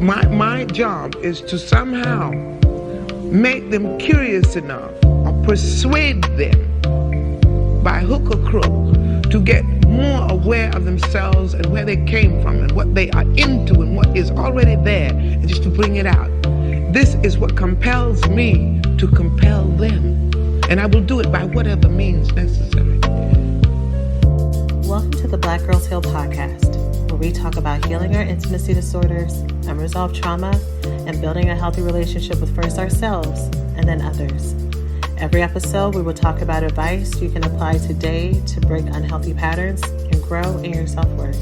My job is to somehow make them curious enough or persuade them by hook or crook to get more aware of themselves and where they came from and what they are into and what is already there, and just to bring it out. This is what compels me to compel them, and I will do it by whatever means necessary. Welcome to the Black Girls Heal podcast, where we talk about healing our intimacy disorders, unresolved trauma, and building a healthy relationship with first ourselves and then others. Every episode, we will talk about advice you can apply today to break unhealthy patterns and grow in your self-worth.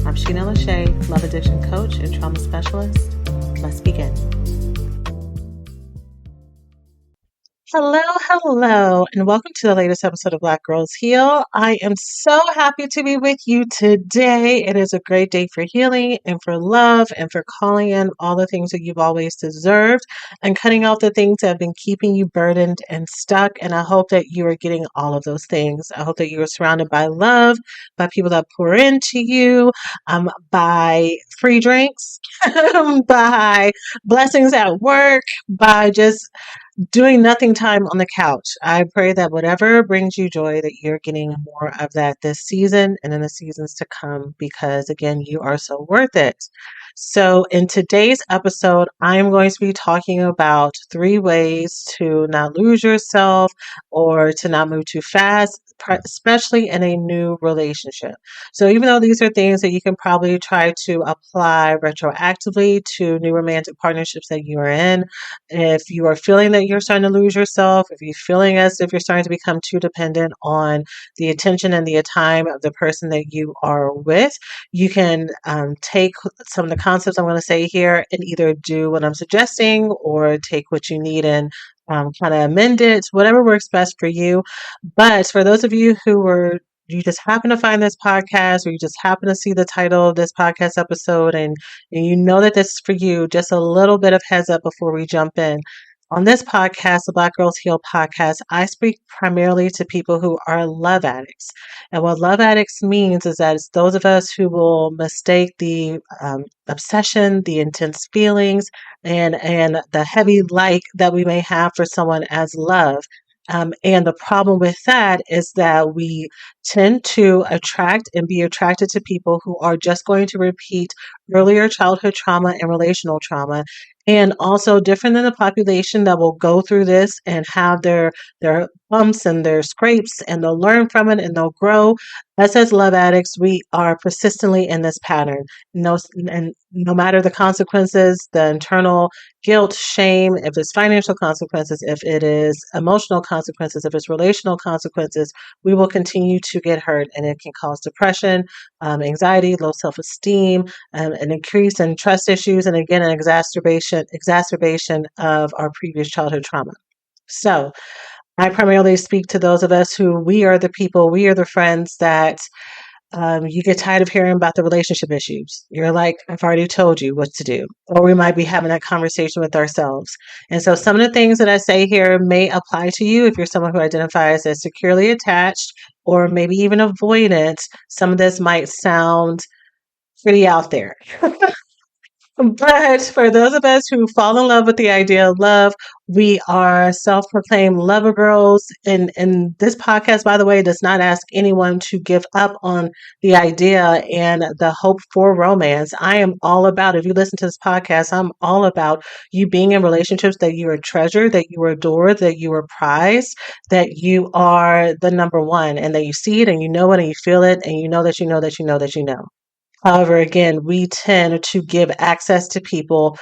I'm Sheena Lachey, Love Addiction Coach and Trauma Specialist. Let's begin. Hello, and welcome to the latest episode of Black Girls Heal. I am so happy to be with you today. It is a great day for healing and for love and for calling in all the things that you've always deserved and cutting out the things that have been keeping you burdened and stuck. And I hope that you are getting all of those things. I hope that you are surrounded by love, by people that pour into you, by free drinks, by blessings at work, by just doing nothing time on the couch. I pray that whatever brings you joy, that you're getting more of that this season and in the seasons to come, because again, you are so worth it. So in today's episode, I'm going to be talking about 3 ways to not lose yourself or to not move too fast, especially in a new relationship. So even though these are things that you can probably try to apply retroactively to new romantic partnerships that you are in, if you are feeling that you're starting to lose yourself, if you're feeling as if you're starting to become too dependent on the attention and the time of the person that you are with, you can take some of the concepts I'm going to say here and either do what I'm suggesting or take what you need and kind of amend it, whatever works best for you. But for those of you you just happen to find this podcast or you just happen to see the title of this podcast episode and you know that this is for you, just a little bit of heads up before we jump in. On this podcast, the Black Girls Heal podcast, I speak primarily to people who are love addicts. And what love addicts means is that it's those of us who will mistake the obsession, the intense feelings, and the heavy like that we may have for someone as love. And the problem with that is that we tend to attract and be attracted to people who are just going to repeat earlier childhood trauma and relational trauma. And also different than the population that will go through this and have their bumps and their scrapes, and they'll learn from it and they'll grow. Us as love addicts, we are persistently in this pattern. And no matter the consequences, the internal guilt, shame, if it's financial consequences, if it is emotional consequences, if it's relational consequences, we will continue to get hurt, and it can cause depression, anxiety, low self-esteem, an increase in trust issues, and again, an exacerbation of our previous childhood trauma. So I primarily speak to those of us who we are the friends that you get tired of hearing about the relationship issues. You're like, I've already told you what to do. Or we might be having that conversation with ourselves. And so some of the things that I say here may apply to you if you're someone who identifies as securely attached or maybe even avoidant. Some of this might sound pretty out there. But for those of us who fall in love with the idea of love, we are self-proclaimed lover girls. And this podcast, by the way, does not ask anyone to give up on the idea and the hope for romance. I am all about, if you listen to this podcast, I'm all about you being in relationships that you are treasured, that you are adored, that you are prized, that you are the number one, and that you see it and you know it and you feel it and you know that you know that you know that you know. However, again, we tend to give access to people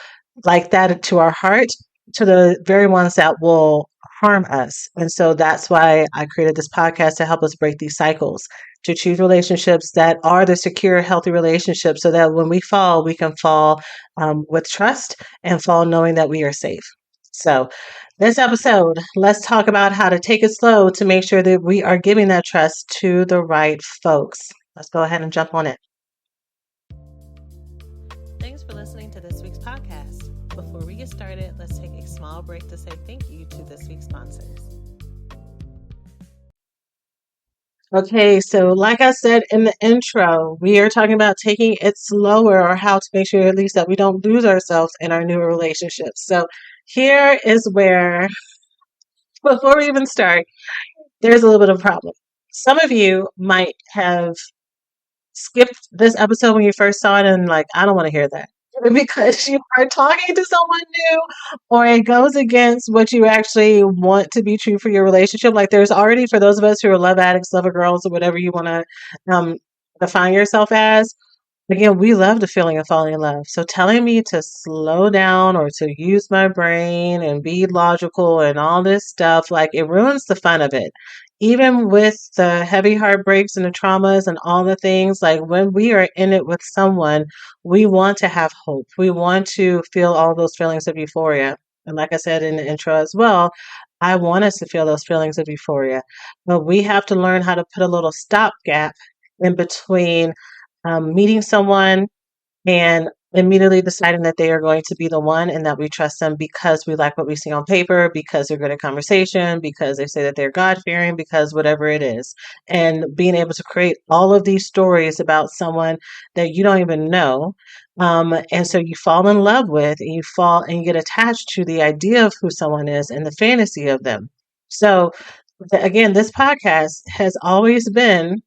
like that to our heart, to the very ones that will harm us. And so that's why I created this podcast to help us break these cycles, to choose relationships that are the secure, healthy relationships so that when we fall, we can fall with trust and fall knowing that we are safe. So this episode, let's talk about how to take it slow to make sure that we are giving that trust to the right folks. Let's go ahead and jump on it. Thanks for listening to this week's podcast. Before we get started, let's take a small break to say thank you to this week's sponsors. Okay, so like I said in the intro, we are talking about taking it slower or how to make sure at least that we don't lose ourselves in our new relationships. So here is where, before we even start, there's a little bit of a problem. Some of you might have skipped this episode when you first saw it and like, I don't want to hear that. Because you are talking to someone new, or it goes against what you actually want to be true for your relationship. Like, there's already, for those of us who are love addicts, lover girls, or whatever you want to define yourself as, again, we love the feeling of falling in love. So telling me to slow down or to use my brain and be logical and all this stuff, like, it ruins the fun of it. Even with the heavy heartbreaks and the traumas and all the things, like when we are in it with someone, we want to have hope. We want to feel all those feelings of euphoria. And like I said in the intro as well, I want us to feel those feelings of euphoria. But we have to learn how to put a little stopgap in between meeting someone and immediately deciding that they are going to be the one and that we trust them because we like what we see on paper, because they're good at conversation, because they say that they're God fearing, because whatever it is. And being able to create all of these stories about someone that you don't even know. And so you fall in love with and you fall and you get attached to the idea of who someone is and the fantasy of them. So, again, this podcast has always been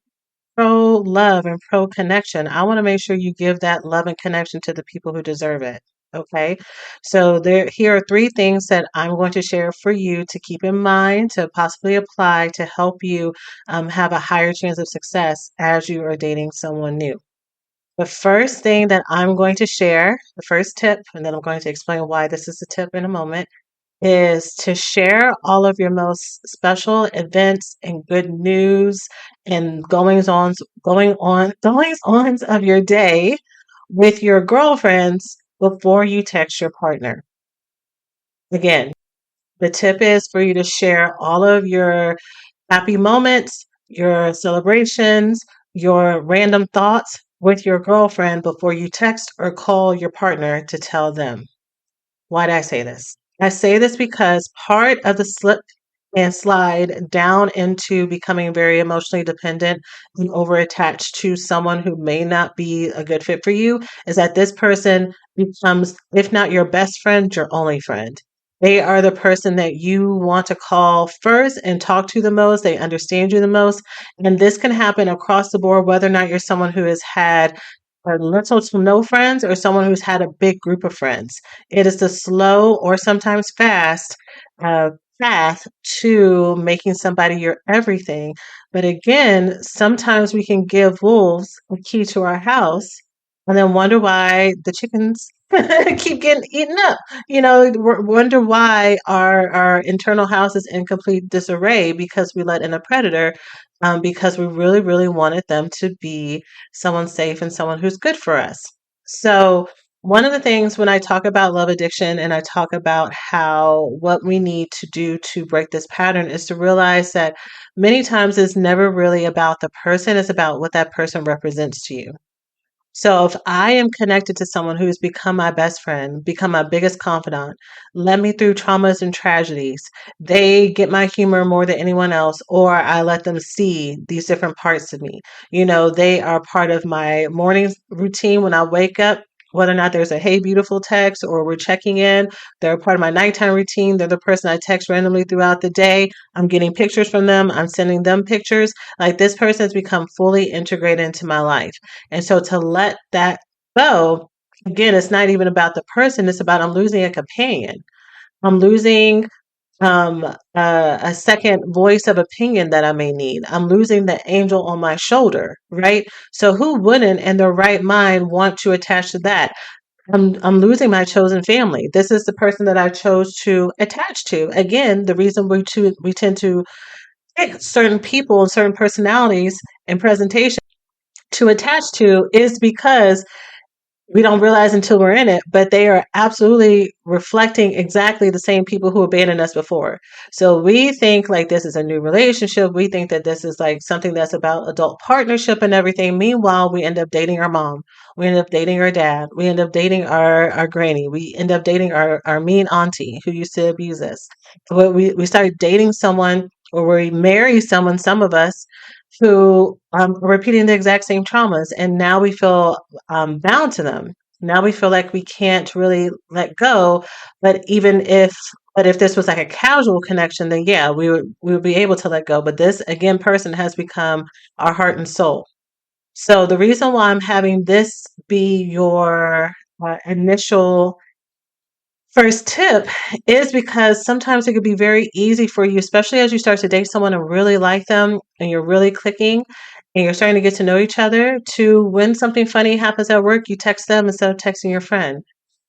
pro love and pro connection. I want to make sure you give that love and connection to the people who deserve it. Okay. So here are three things that I'm going to share for you to keep in mind, to possibly apply to help you have a higher chance of success as you are dating someone new. The first thing that I'm going to share, the first tip, and then I'm going to explain why this is a tip in a moment, is to share all of your most special events and good news and goings ons of your day with your girlfriends before you text your partner. Again, the tip is for you to share all of your happy moments, your celebrations, your random thoughts with your girlfriend before you text or call your partner to tell them. Why do I say this? I say this because part of the slip and slide down into becoming very emotionally dependent and over attached to someone who may not be a good fit for you is that this person becomes, if not your best friend, your only friend. They are the person that you want to call first and talk to the most. They understand you the most. And this can happen across the board, whether or not you're someone who has had little to no friends or someone who's had a big group of friends. It is the slow or sometimes fast uh, path to making somebody your everything. But again, sometimes we can give wolves a key to our house and then wonder why the chickens keep getting eaten up. Wonder why our internal house is in complete disarray because we let in a predator, because we really, really wanted them to be someone safe and someone who's good for us. So, one of the things when I talk about love addiction and I talk about how what we need to do to break this pattern is to realize that many times it's never really about the person, it's about what that person represents to you. So if I am connected to someone who's become my best friend, become my biggest confidant, led me through traumas and tragedies, they get my humor more than anyone else, or I let them see these different parts of me. They are part of my morning routine when I wake up. Whether or not there's a hey beautiful text or we're checking in, they're a part of my nighttime routine. They're the person I text randomly throughout the day. I'm getting pictures from them. I'm sending them pictures. Like, this person has become fully integrated into my life. And so to let that go, again, it's not even about the person, it's about I'm losing a companion. I'm losing a second voice of opinion that I may need. I'm losing the angel on my shoulder, right? So who wouldn't in their right mind want to attach to that? I'm losing my chosen family. This is the person that I chose to attach to. Again, the reason we tend to pick certain people and certain personalities and presentation to attach to is because we don't realize until we're in it, but they are absolutely reflecting exactly the same people who abandoned us before. So we think like this is a new relationship. We think that this is like something that's about adult partnership and everything. Meanwhile, we end up dating our mom. We end up dating our dad. We end up dating our granny. We end up dating our mean auntie who used to abuse us. We start dating someone or we marry someone, some of us, who are repeating the exact same traumas, and now we feel bound to them. Now we feel like we can't really let go. But even if, but if this was like a casual connection, then yeah, we would be able to let go. But this again, person has become our heart and soul. So the reason why I'm having this be your initial first tip is because sometimes it could be very easy for you, especially as you start to date someone and really like them and you're really clicking and you're starting to get to know each other, to when something funny happens at work, you text them instead of texting your friend.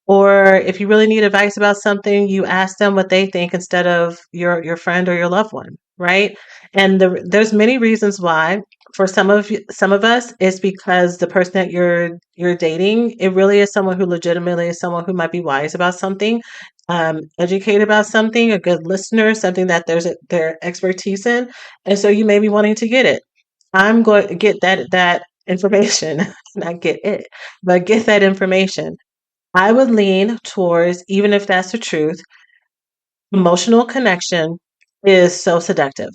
Or if you really need advice about something, you ask them what they think instead of your friend or your loved one, right? And there's many reasons why. For some of us, it's because the person that you're dating, it really is someone who legitimately is someone who might be wise about something, educated about something, a good listener, something that their expertise in, and so you may be wanting to get it. I'm going to get that information, not get it, but get that information. I would lean towards, even if that's the truth, emotional connection is so seductive.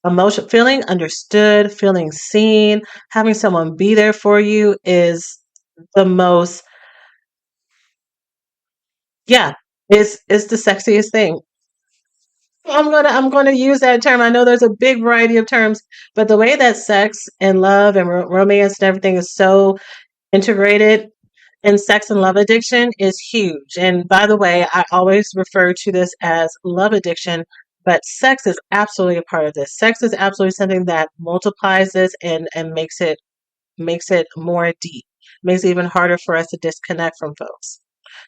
Emotion, feeling understood, feeling seen, having someone be there for you is the most, yeah, it's the sexiest thing. I'm gonna use that term. I know there's a big variety of terms, but the way that sex and love and romance and everything is so integrated in sex and love addiction is huge. And by the way, I always refer to this as love addiction, but sex is absolutely a part of this. Sex is absolutely something that multiplies this and makes it more deep, makes it even harder for us to disconnect from folks.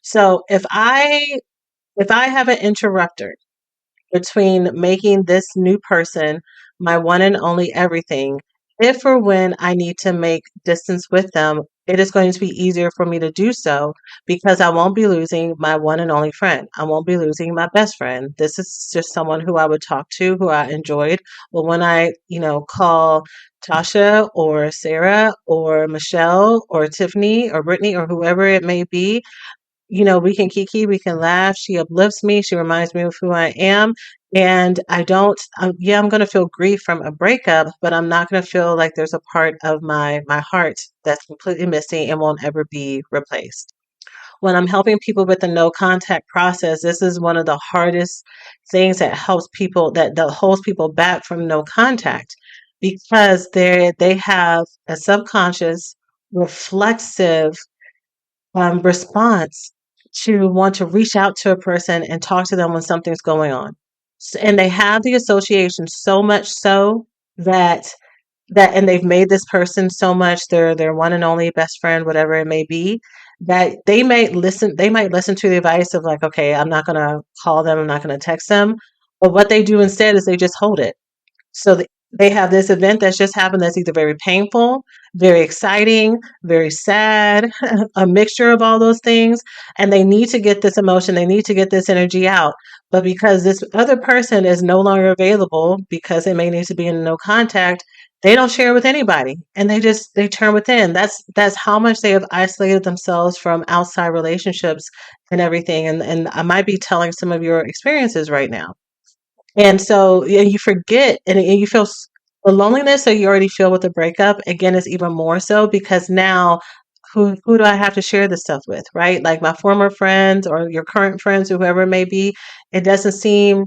So if I have an interrupter between making this new person my one and only everything, if or when I need to make distance with them, it is going to be easier for me to do so because I won't be losing my one and only friend. I won't be losing my best friend. This is just someone who I would talk to, who I enjoyed. Well, when I, call Tasha or Sarah or Michelle or Tiffany or Brittany or whoever it may be, we can kiki, we can laugh. She uplifts me. She reminds me of who I am. And I don't, yeah, I'm going to feel grief from a breakup, but I'm not going to feel like there's a part of my heart that's completely missing and won't ever be replaced. When I'm helping people with the no contact process, this is one of the hardest things that holds people back from no contact because they have a subconscious reflexive response to want to reach out to a person and talk to them when something's going on. And they have the association so much so that and they've made this person so much their one and only best friend, whatever it may be, that they might listen to the advice of like, okay, I'm not gonna call them, I'm not gonna text them. But what they do instead is they just hold it. So they have this event that's just happened that's either very painful, very exciting, very sad, a mixture of all those things. And they need to get this emotion, they need to get this energy out. But because this other person is no longer available because it may need to be in no contact, they don't share with anybody. And they turn within. That's how much they have isolated themselves from outside relationships and everything. And I might be telling some of your experiences right now. And so you forget and you feel the loneliness that you already feel with the breakup, again, is even more so because now who do I have to share this stuff with, right? Like my former friends or your current friends, whoever it may be, it doesn't seem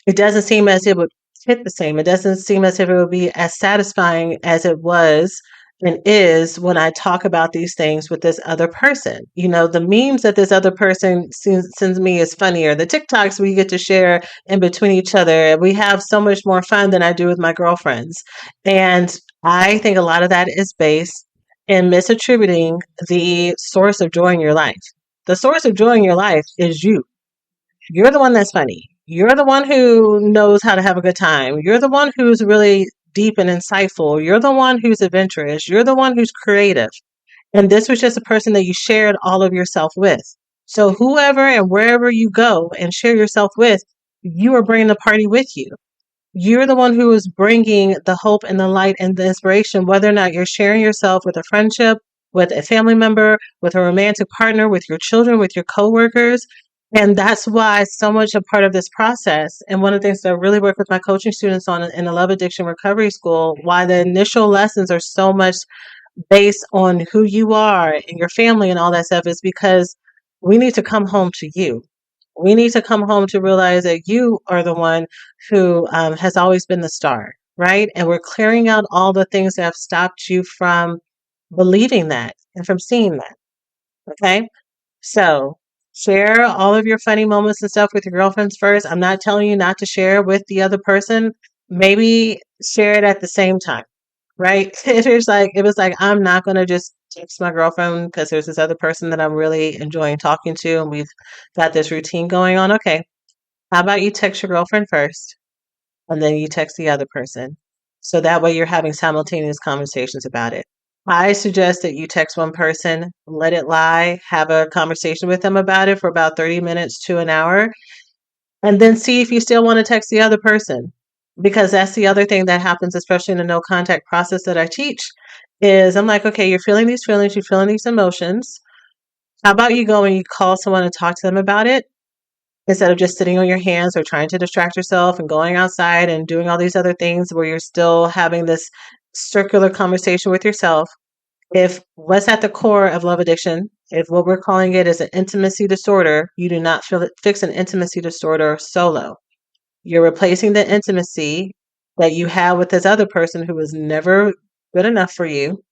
it doesn't seem as if it would hit the same. It doesn't seem as if it would be as satisfying as it was and is when I talk about these things with this other person. The memes that this other person sends me is funnier. The TikToks we get to share in between each other, we have so much more fun than I do with my girlfriends. And I think a lot of that is based in misattributing the source of joy in your life. The source of joy in your life is you. You're the one that's funny. You're the one who knows how to have a good time. You're the one who's really deep and insightful. You're the one who's adventurous. You're the one who's creative. And this was just a person that you shared all of yourself with. So whoever and wherever you go and share yourself with, you are bringing the party with you. You're the one who is bringing the hope and the light and the inspiration, whether or not you're sharing yourself with a friendship, with a family member, with a romantic partner, with your children, with your coworkers. And that's why so much a part of this process, and one of the things that I really work with my coaching students on in the Love Addiction Recovery School, why the initial lessons are so much based on who you are and your family and all that stuff, is because we need to come home to you. We need to come home to realize that you are the one who has always been the star, right? And we're clearing out all the things that have stopped you from believing that and from seeing that. Okay. So share all of your funny moments and stuff with your girlfriends first. I'm not telling you not to share with the other person. Maybe share it at the same time, right? If it was like I'm not gonna just text my girlfriend because there's this other person that I'm really enjoying talking to and we've got this routine going on. Okay. How about you text your girlfriend first and then you text the other person? So that way you're having simultaneous conversations about it. I suggest that you text one person, let it lie, have a conversation with them about it for about 30 minutes to an hour, and then see if you still want to text the other person. Because that's the other thing that happens, especially in the no contact process that I teach, is I'm like, okay, you're feeling these feelings, you're feeling these emotions. How about you go and you call someone and talk to them about it instead of just sitting on your hands or trying to distract yourself and going outside and doing all these other things where you're still having this circular conversation with yourself. If what's at the core of love addiction, if what we're calling it is an intimacy disorder, you do not fix an intimacy disorder solo. You're replacing the intimacy that you have with this other person who was never good enough for you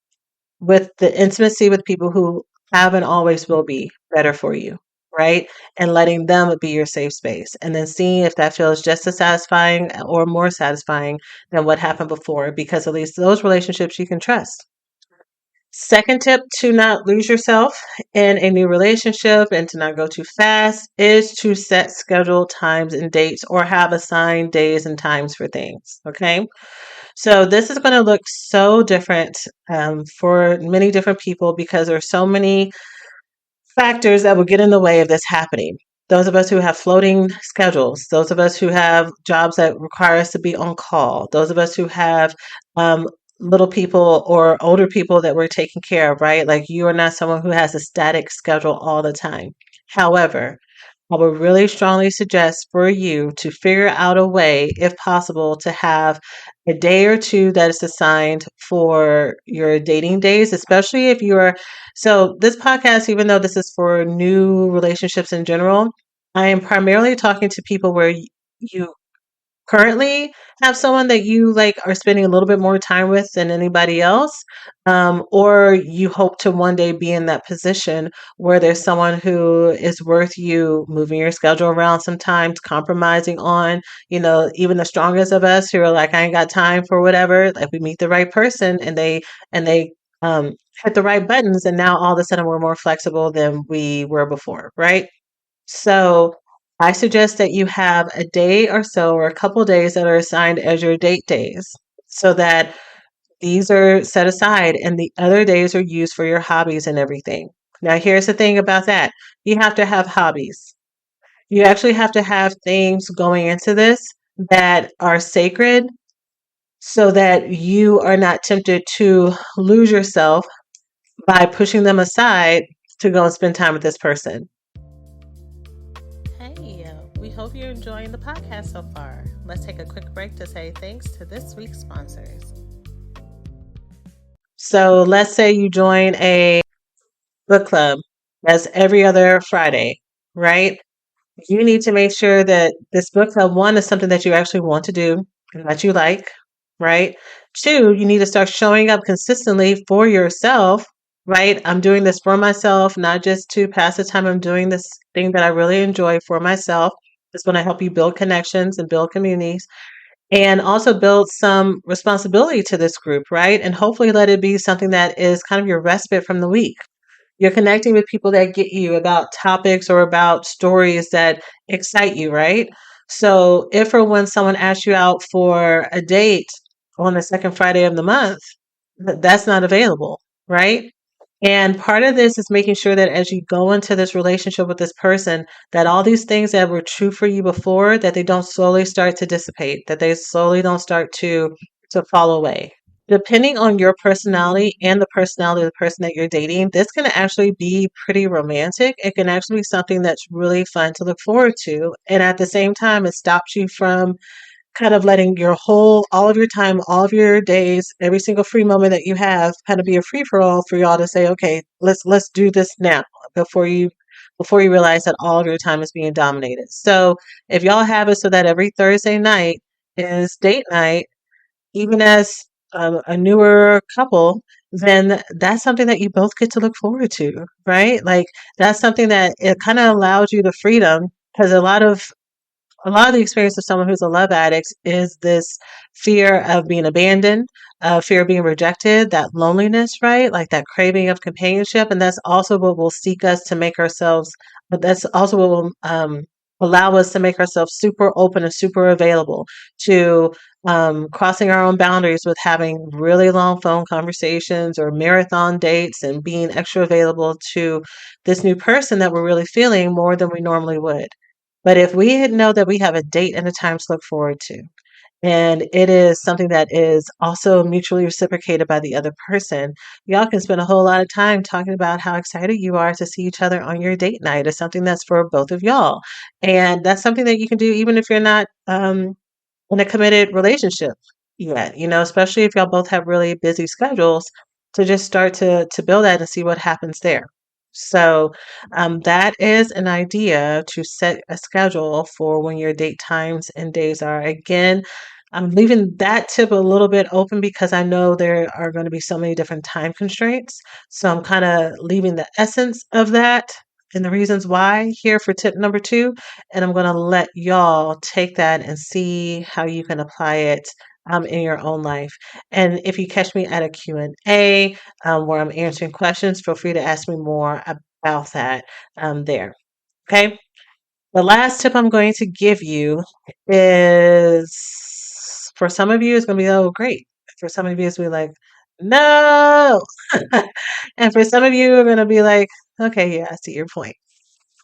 with the intimacy with people who have and always will be better for you, right? And letting them be your safe space. And then seeing if that feels just as satisfying or more satisfying than what happened before, because at least those relationships you can trust. Second tip to not lose yourself in a new relationship and to not go too fast is to set scheduled times and dates or have assigned days and times for things. Okay. So this is going to look so different for many different people because there's so many factors that will get in the way of this happening. Those of us who have floating schedules, those of us who have jobs that require us to be on call, those of us who have um, little people or older people that we're taking care of, right? Like you are not someone who has a static schedule all the time. However, I would really strongly suggest for you to figure out a way, if possible, to have a day or two that is assigned for your dating days, especially if you're. So, this podcast, even though this is for new relationships in general, I am primarily talking to people where you currently have someone that you like are spending a little bit more time with than anybody else, or you hope to one day be in that position where there's someone who is worth you moving your schedule around sometimes, compromising on, even the strongest of us who are like, I ain't got time for whatever, like we meet the right person and they um hit the right buttons and now all of a sudden we're more flexible than we were before, right? So I suggest that you have a day or so or a couple days that are assigned as your date days so that these are set aside and the other days are used for your hobbies and everything. Now, here's the thing about that. You have to have hobbies. You actually have to have things going into this that are sacred so that you are not tempted to lose yourself by pushing them aside to go and spend time with this person. Hey, we hope you're enjoying the podcast so far. Let's take a quick break to say thanks to this week's sponsors. So let's say you join a book club that's every other Friday, right? You need to make sure that this book club, one, is something that you actually want to do and that you like, right? Two, you need to start showing up consistently for yourself, right? I'm doing this for myself, not just to pass the time. I'm doing this thing that I really enjoy for myself. It's going to help you build connections and build communities and also build some responsibility to this group, right? And hopefully let it be something that is kind of your respite from the week. You're connecting with people that get you about topics or about stories that excite you, right? So if or when someone asks you out for a date on the second Friday of the month, that's not available, right? And part of this is making sure that as you go into this relationship with this person, that all these things that were true for you before, that they don't slowly start to dissipate, that they slowly don't start to fall away. depending on your personality and the personality of the person that you're dating, this can actually be pretty romantic. It can actually be something that's really fun to look forward to. And at the same time, it stops you from kind of letting all of your time, all of your days, every single free moment that you have kind of be a free for all for y'all to say, okay, let's do this now before you before you realize that all of your time is being dominated. So if y'all have it so that every Thursday night is date night, even as a newer couple, then that's something that you both get to look forward to, right? Like that's something that it kind of allows you the freedom because a lot of the experience of someone who's a love addict is this fear of being abandoned, fear of being rejected, that loneliness, right? Like that craving of companionship. And that's also what will seek us to make ourselves, but that's also what will allow us to make ourselves super open and super available to crossing our own boundaries with having really long phone conversations or marathon dates and being extra available to this new person that we're really feeling more than we normally would. But if we know that we have a date and a time to look forward to, and it is something that is also mutually reciprocated by the other person, y'all can spend a whole lot of time talking about how excited you are to see each other on your date night. It's something that's for both of y'all. And that's something that you can do even if you're not in a committed relationship yet, especially if y'all both have really busy schedules to just start to build that and see what happens there. So that is an idea to set a schedule for when your date times and days are. Again, I'm leaving that tip a little bit open because I know there are going to be so many different time constraints. So I'm kind of leaving the essence of that and the reasons why here for tip number two, and I'm going to let y'all take that and see how you can apply it in your own life. And if you catch me at a Q&A where I'm answering questions, feel free to ask me more about that there. Okay. The last tip I'm going to give you is for some of you, it's going to be, oh, great. For some of you, it's going to be like, no. And for some of you, are going to be like, okay, yeah, I see your point.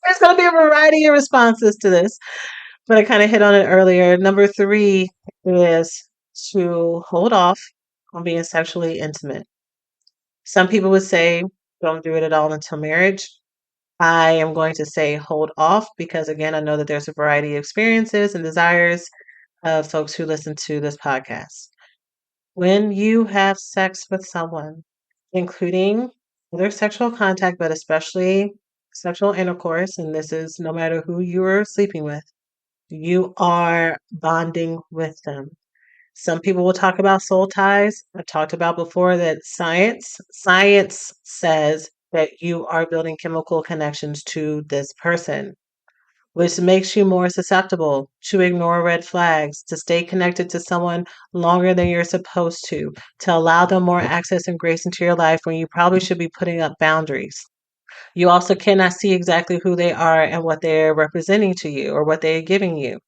There's going to be a variety of responses to this, but I kind of hit on it earlier. Number three is to hold off on being sexually intimate. Some people would say, don't do it at all until marriage. I am going to say hold off because, again, I know that there's a variety of experiences and desires of folks who listen to this podcast. When you have sex with someone, including other sexual contact, but especially sexual intercourse, and this is no matter who you are sleeping with, you are bonding with them. Some people will talk about soul ties. I've talked about before that science says that you are building chemical connections to this person, which makes you more susceptible to ignore red flags, to stay connected to someone longer than you're supposed to allow them more access and grace into your life when you probably should be putting up boundaries. You also cannot see exactly who they are and what they're representing to you or what they're giving you,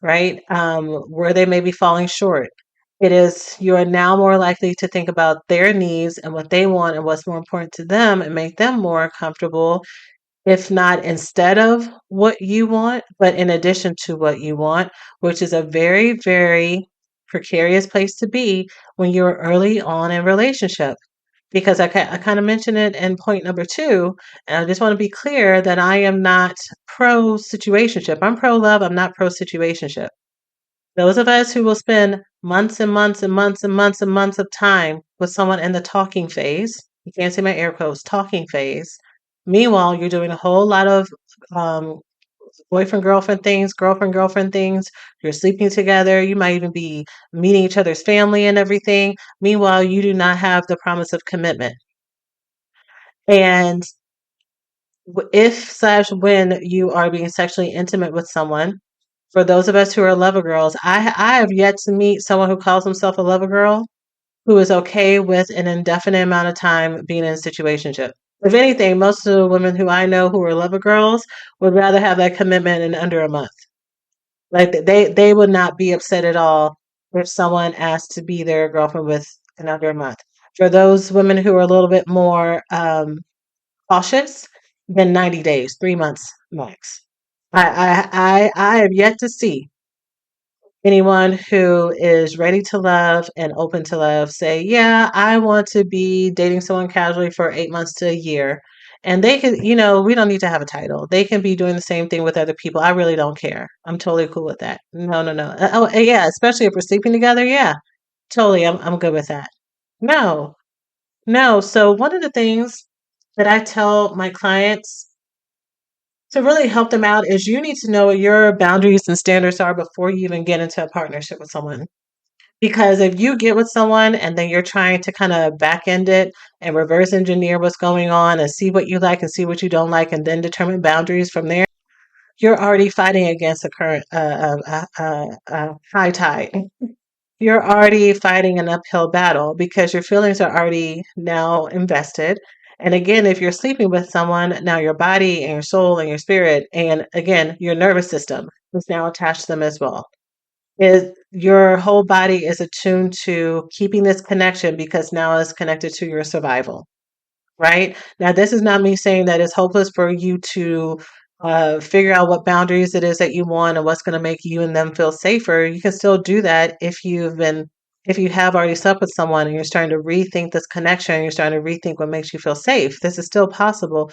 right? Where they may be falling short. It is you are now more likely to think about their needs and what they want and what's more important to them and make them more comfortable, if not instead of what you want, but in addition to what you want, which is a very, very precarious place to be when you're early on in relationship. Because I kind of mentioned it in point number two, and I just want to be clear that I am not pro situationship. I'm pro love. I'm not pro situationship. Those of us who will spend months and months and months and months and months of time with someone in the talking phase, you can't see my air quotes, talking phase. Meanwhile, you're doing a whole lot of um, boyfriend, girlfriend things. You're sleeping together. You might even be meeting each other's family and everything. Meanwhile, you do not have the promise of commitment. And if slash when you are being sexually intimate with someone, for those of us who are lover girls, I have yet to meet someone who calls himself a lover girl who is okay with an indefinite amount of time being in a situationship. If anything, most of the women who I know who are lover girls would rather have that commitment in under a month. Like they would not be upset at all if someone asked to be their girlfriend with in under a month. For those women who are a little bit more cautious, then 90 days, 3 months max. I have yet to see Anyone who is ready to love and open to love say, yeah, I want to be dating someone casually for 8 months to a year. And they can, we don't need to have a title. They can be doing the same thing with other people. I really don't care. I'm totally cool with that. No, no, no. Yeah, especially if we're sleeping together. Yeah, totally. I'm good with that. No, no. So one of the things that I tell my clients to really help them out is you need to know what your boundaries and standards are before you even get into a partnership with someone. Because if you get with someone and then you're trying to kind of back end it and reverse engineer what's going on and see what you like and see what you don't like and then determine boundaries from there, you're already fighting against a current high tide. You're already fighting an uphill battle because your feelings are already now invested. And again, if you're sleeping with someone, now your body and your soul and your spirit, and again, your nervous system is now attached to them as well. Is your whole body is attuned to keeping this connection because now it's connected to your survival, right? Now, this is not me saying that it's hopeless for you to figure out what boundaries it is that you want and what's going to make you and them feel safer. You can still do that if you have already slept with someone and you're starting to rethink this connection, you're starting to rethink what makes you feel safe. This is still possible.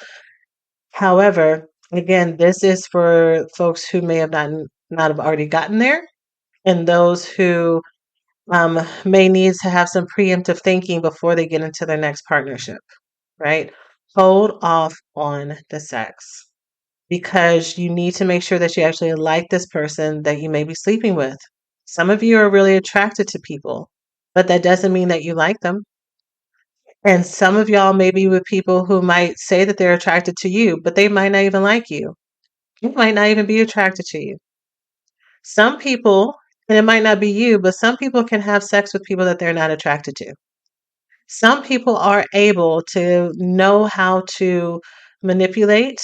However, again, this is for folks who may have not have already gotten there and those who may need to have some preemptive thinking before they get into their next partnership, right? Hold off on the sex because you need to make sure that you actually like this person that you may be sleeping with. Some of you are really attracted to people, but that doesn't mean that you like them. And some of y'all may be with people who might say that they're attracted to you, but they might not even like you. They might not even be attracted to you. Some people, and it might not be you, but some people can have sex with people that they're not attracted to. Some people are able to know how to manipulate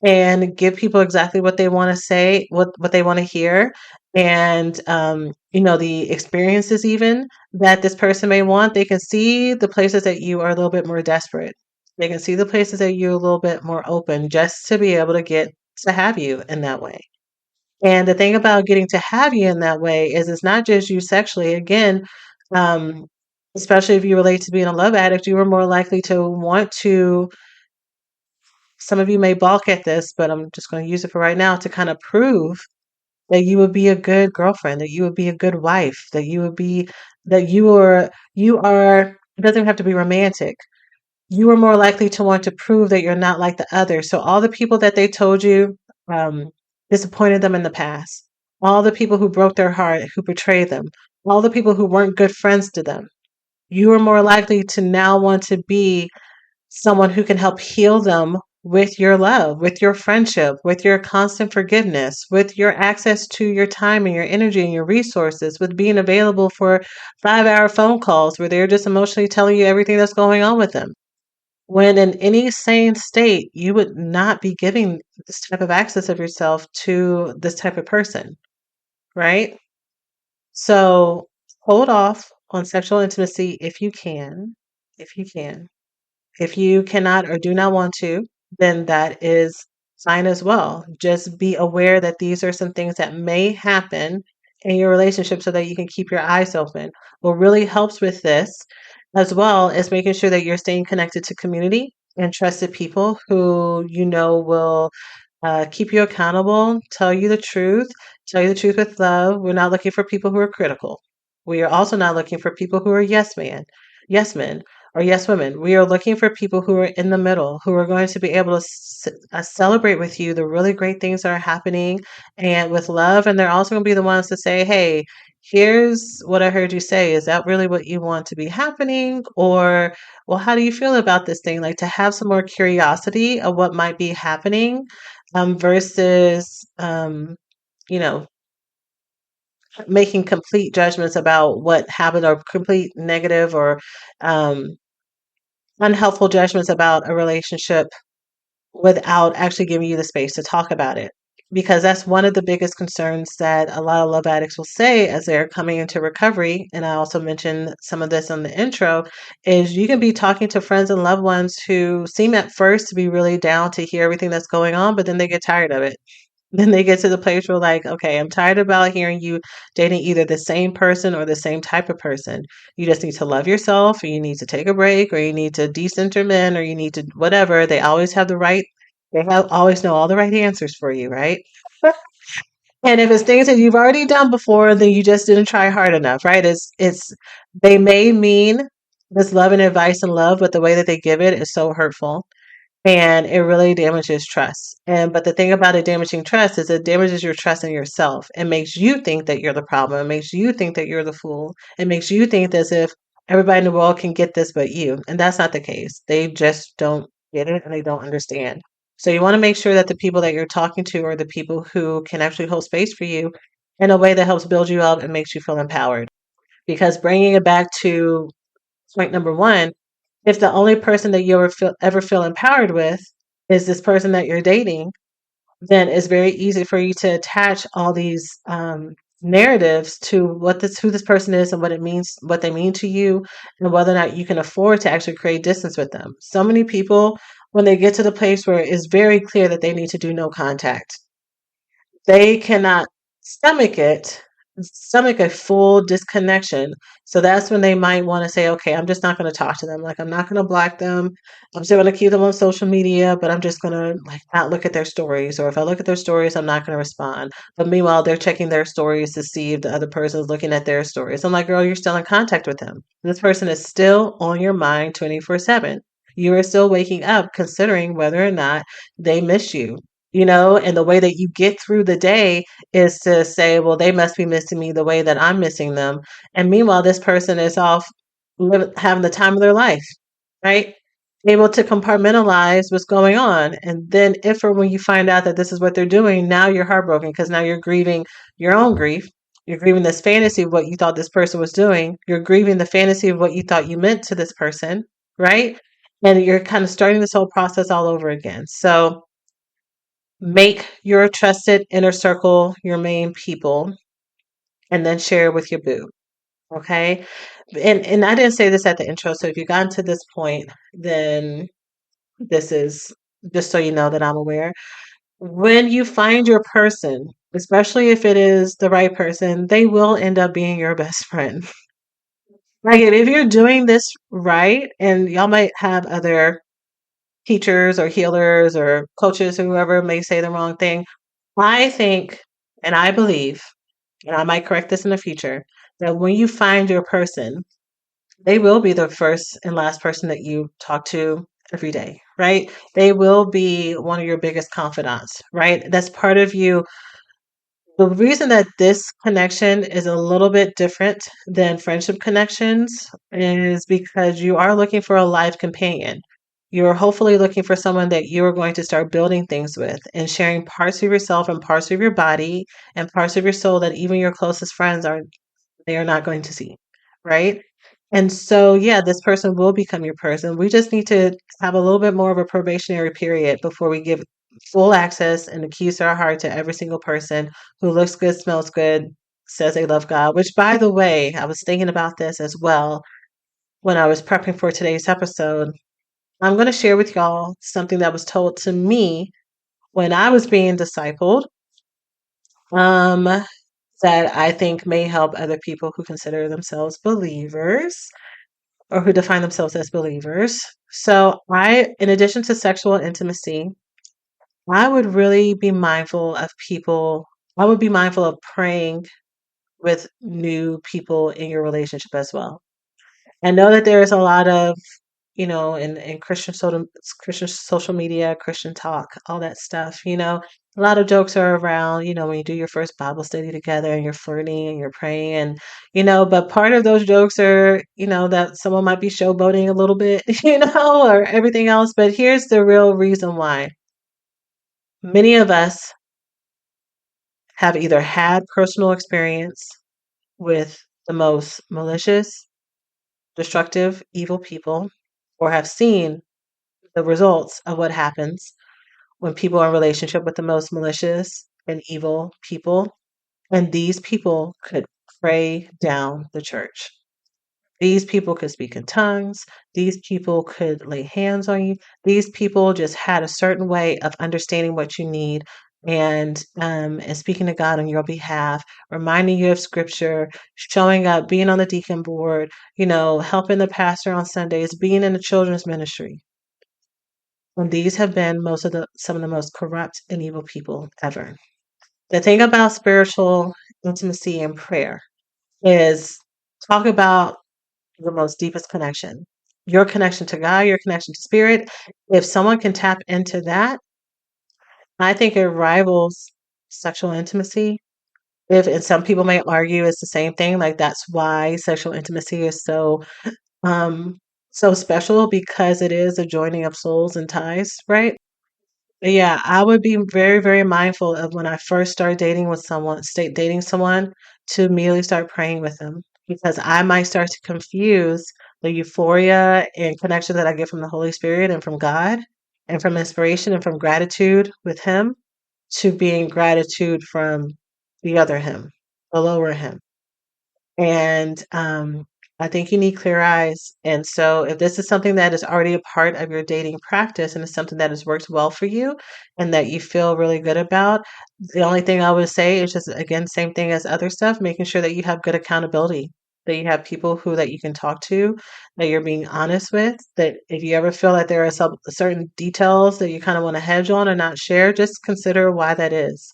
and give people exactly what they want to say, what they want to hear, and the experiences even that this person may want. They can see the places that you are a little bit more desperate. They can see the places that you're a little bit more open, just to be able to get to have you in that way. And the thing about getting to have you in that way is it's not just you sexually. Again, um, especially if you relate to being a love addict, you are more likely to want to. Some of you may balk at this, but I'm just going to use it for right now to kind of prove that you would be a good girlfriend, that you would be a good wife, that you are, it doesn't have to be romantic. You are more likely to want to prove that you're not like the others. So all the people that they told you um, disappointed them in the past, all the people who broke their heart, who betrayed them, all the people who weren't good friends to them, you are more likely to now want to be someone who can help heal them with your love, with your friendship, with your constant forgiveness, with your access to your time and your energy and your resources, with being available for 5-hour phone calls where they're just emotionally telling you everything that's going on with them. When in any sane state, you would not be giving this type of access of yourself to this type of person, right? So hold off on sexual intimacy if you can. If you can. If you cannot or do not want to, then that is fine as well. Just be aware that these are some things that may happen in your relationship so that you can keep your eyes open. What really helps with this as well is making sure that you're staying connected to community and trusted people who you know will keep you accountable, tell you the truth with love. We're not looking for people who are critical. We are also not looking for people who are yes men, or yes women. We are looking for people who are in the middle, who are going to be able to celebrate with you the really great things that are happening and with love. And they're also going to be the ones to say, hey, here's what I heard you say. Is that really what you want to be happening? Or, well, how do you feel about this thing? Like to have some more curiosity of what might be happening versus, you know, making complete judgments about what happened or complete negative or um, unhelpful judgments about a relationship without actually giving you the space to talk about it. Because that's one of the biggest concerns that a lot of love addicts will say as they're coming into recovery. And I also mentioned some of this on the intro is you can be talking to friends and loved ones who seem at first to be really down to hear everything that's going on, but then they get tired of it. Then they get to the place where like, okay, I'm tired about hearing you dating either the same person or the same type of person. You just need to love yourself, or you need to take a break, or you need to decenter men, or you need to whatever. They always have the right, they have always know all the right answers for you, right? And if it's things that you've already done before, then you just didn't try hard enough, right? It's they may mean this love and advice and love, but the way that they give it is so hurtful and it really damages trust. And but the thing about it damaging trust is it damages your trust in yourself. It makes you think that you're the problem. It makes you think that you're the fool. It makes you think as if everybody in the world can get this but you. And that's not the case. They just don't get it and they don't understand. So you want to make sure that the people that you're talking to are the people who can actually hold space for you in a way that helps build you up and makes you feel empowered. Because bringing it back to point number one, if the only person that you ever feel empowered with is this person that you're dating, then it's very easy for you to attach all these narratives to what this who this person is and what it means, what they mean to you, and whether or not you can afford to actually create distance with them. So many people, when they get to the place where it's very clear that they need to do no contact, they cannot stomach it, stomach a full disconnection. So that's when they might want to say, okay, I'm just not going to talk to them. Like, I'm not going to block them. I'm still going to keep them on social media, but I'm just going to like not look at their stories. Or if I look at their stories, I'm not going to respond. But meanwhile, they're checking their stories to see if the other person is looking at their stories. I'm like, girl, you're still in contact with them. This person is still on your mind 24/7. You are still waking up considering whether or not they miss you, and the way that you get through the day is to say, well, they must be missing me the way that I'm missing them. And meanwhile, this person is off having the time of their life, right? Able to compartmentalize what's going on. And then, if or when you find out that this is what they're doing, now you're heartbroken because now you're grieving your own grief. You're grieving this fantasy of what you thought this person was doing. You're grieving the fantasy of what you thought you meant to this person, right? And you're kind of starting this whole process all over again. So, make your trusted inner circle your main people and then share with your boo. Okay. And I didn't say this at the intro. So if you got to this point, then this is just so you know that I'm aware. When you find your person, especially if it is the right person, they will end up being your best friend. Like if you're doing this right, and y'all might have other teachers or healers or coaches or whoever may say the wrong thing. I think and I believe, and I might correct this in the future, that when you find your person, they will be the first and last person that you talk to every day, right? They will be one of your biggest confidants, right? That's part of you. The reason that this connection is a little bit different than friendship connections is because you are looking for a life companion. You're hopefully looking for someone that you are going to start building things with and sharing parts of yourself and parts of your body and parts of your soul that even your closest friends are not going to see, right? And so, yeah, this person will become your person. We just need to have a little bit more of a probationary period before we give full access and the keys to our heart to every single person who looks good, smells good, says they love God. Which, by the way, I was thinking about this as well when I was prepping for today's episode. I'm going to share with y'all something that was told to me when I was being discipled. Um, that I think may help other people who consider themselves believers or who define themselves as believers. So, in addition to sexual intimacy, I would really be mindful of people. I would be mindful of praying with new people in your relationship as well. I know that there is a lot of, in Christian social media, Christian talk, all that stuff, a lot of jokes are around, when you do your first Bible study together and you're flirting and you're praying and, but part of those jokes are, that someone might be showboating a little bit, or everything else. But here's the real reason why. Many of us have either had personal experience with the most malicious, destructive, evil people, or have seen the results of what happens when people are in relationship with the most malicious and evil people. And these people could pray down the church. These people could speak in tongues. These people could lay hands on you. These people just had a certain way of understanding what you need and speaking to God on your behalf, reminding you of scripture, showing up, being on the deacon board, helping the pastor on Sundays, being in the children's ministry. And these have been some of the most corrupt and evil people ever. The thing about spiritual intimacy and prayer is talk about the most deepest connection. Your connection to God, your connection to spirit. If someone can tap into that, I think it rivals sexual intimacy. And some people may argue it's the same thing, like that's why sexual intimacy is um so special because it is a joining of souls and ties, right? Yeah, I would be very, very mindful of when I first start dating someone, to immediately start praying with them because I might start to confuse the euphoria and connection that I get from the Holy Spirit and from God and from inspiration and from gratitude with Him to being gratitude from the other Him, the lower Him. And I think you need clear eyes. And so, if this is something that is already a part of your dating practice and it's something that has worked well for you and that you feel really good about, the only thing I would say is just, again, same thing as other stuff, making sure that you have good accountability, that you have people that you can talk to, that you're being honest with, that if you ever feel that there are some certain details that you kind of want to hedge on or not share, just consider why that is.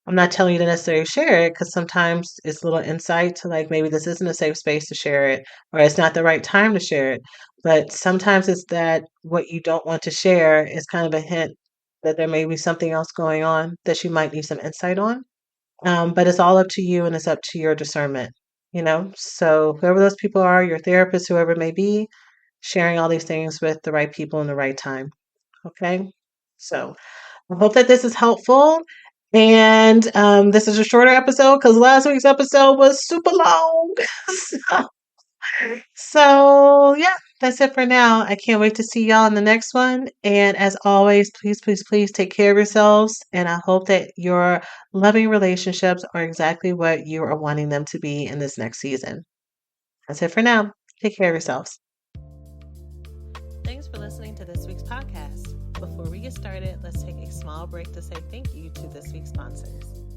I'm not telling you to necessarily share it because sometimes it's a little insight to like maybe this isn't a safe space to share it or it's not the right time to share it. But sometimes it's that what you don't want to share is kind of a hint that there may be something else going on that you might need some insight on. But it's all up to you and it's up to your discernment. So whoever those people are, your therapist, whoever it may be, sharing all these things with the right people in the right time. Okay. So I hope that this is helpful. And this is a shorter episode because last week's episode was super long. so, yeah, that's it for now. I can't wait to see y'all in the next one. And as always, please, please, please take care of yourselves. And I hope that your loving relationships are exactly what you are wanting them to be in this next season. That's it for now. Take care of yourselves. Thanks for listening to this week's podcast. Before we get started, let's take a small break to say thank you to this week's sponsors.